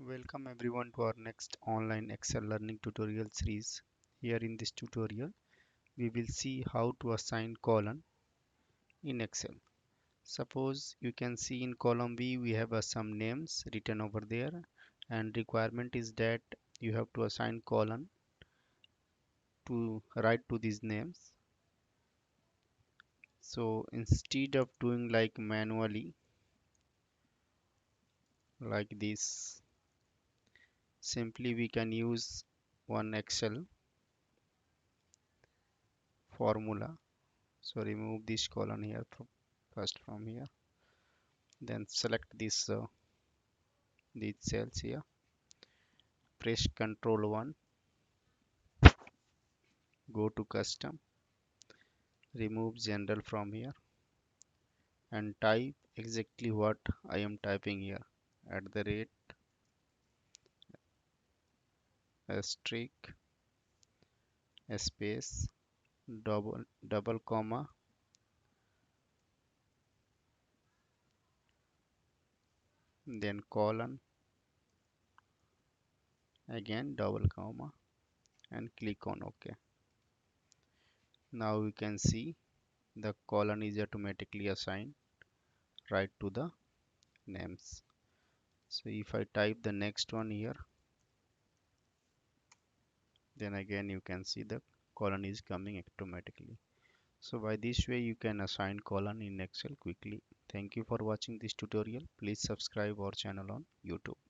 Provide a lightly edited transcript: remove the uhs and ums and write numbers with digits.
Welcome everyone to our next online Excel learning tutorial series. Here in this tutorial, we will see how to assign column in Excel. Suppose you can see in column B we have some names written over there, and requirement is that you have to assign column to write to these names. So instead of doing like manually like this, simply we can use one Excel formula. So remove this column here first from here, then select these cells here, press Ctrl 1, go to custom, remove general from here, and type exactly what I am typing here, at the rate, asterisk, space, double comma, then colon, again double comma, and click on OK. Now you can see the colon is automatically assigned right to the names. So if I type the next one here, then again you can see the colon is coming automatically. So by this way you can assign column in Excel quickly. Thank you for watching this tutorial. Please subscribe our channel on YouTube.